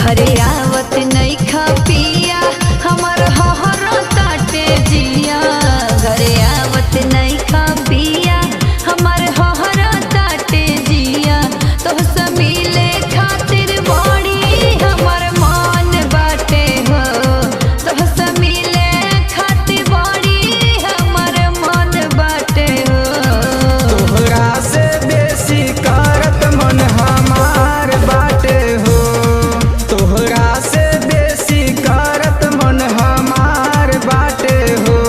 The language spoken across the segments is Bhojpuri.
घरे आवत नहीं खा पिया हमार हहर ताटे जिया। घरे आवत नहीं खा पिया हमार हहर ताटे जिया। तोहसे मिले खातिर बड़ी हमार मन बाटे हो। तोहसे मिले खातिर बड़ी हमार मन बाटे हो। तोहरा से बेसी करत मन हमार बाटे हो। तोहरा से बेसी करत मन हमार बाटे हो।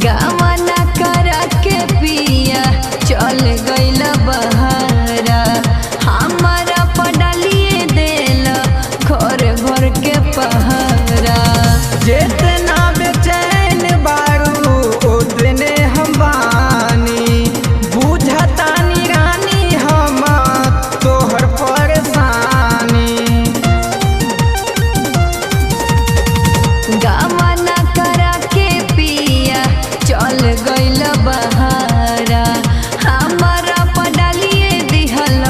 गावना करा के पिया चल गइल बहारा। हमारा पडलिए देल घर भर के पहरा। जितना बेचैन बारू उतने हम बानी। बुझतानी रानी हम तोहर परेशानी। गावना करा के पिया चल गइल बहारा। हमारा पडलिए दिहल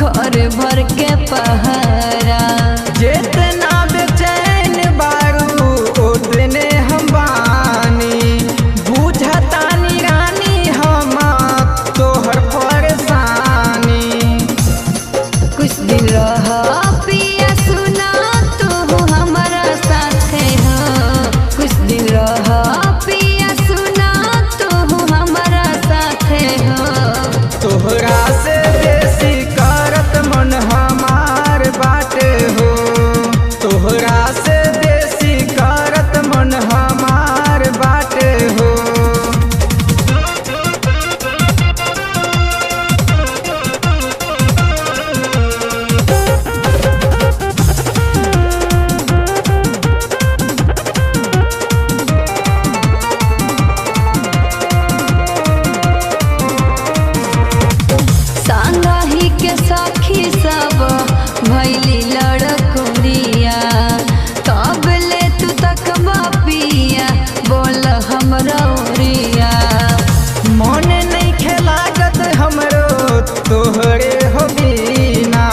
घर भर के पहरा। जितना बेचैन बारू उतने हम बानी। बुझतानी रानी हम तोहर परेशानी। कुछ दिन रह पिया सुना तू हमारा साथे हो। कुछ दिन रह पिया सुना तू हमारा साथे हो। तोहरा से बेसी करत मन हमार बाटे हो। तोहरा से बेसी करत मन हमार बाटे हो। संगही के सखी सब भैली लड़कोरिया। तब ले तू तकबा पिया बोल हमरा ओरिया। मन नहीं खेलागत हमरो तोहरे हो बिना।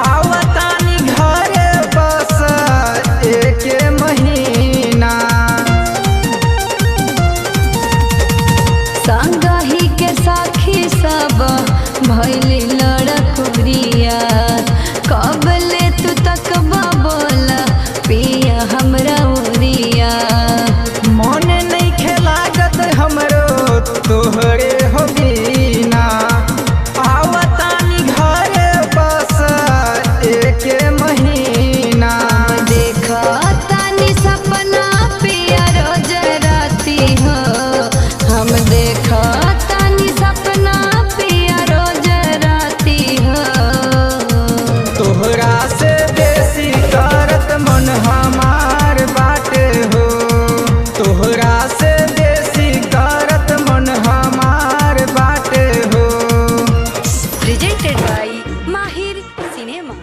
आवतानी घरे बस एक महीना। संगही के सखी सब भैली लड़कोरिया। कब ले तू तकबा बोल पिया हमरा ओरिया। मन नहीं खेलागत हमरो तोहरे हो बिना। आवतानी घरे बस एक महीना। देखा तानी सपना पिया रोज राती हो। हम देखा तानी सपना पिया रोज राती हो। तोहरा से बेसी करत मन हमार बाटे हो। तोहरा से बेसी करत मन हमार बाटे हो। प्रेजेंटेड बाय माहिर सिनेमा।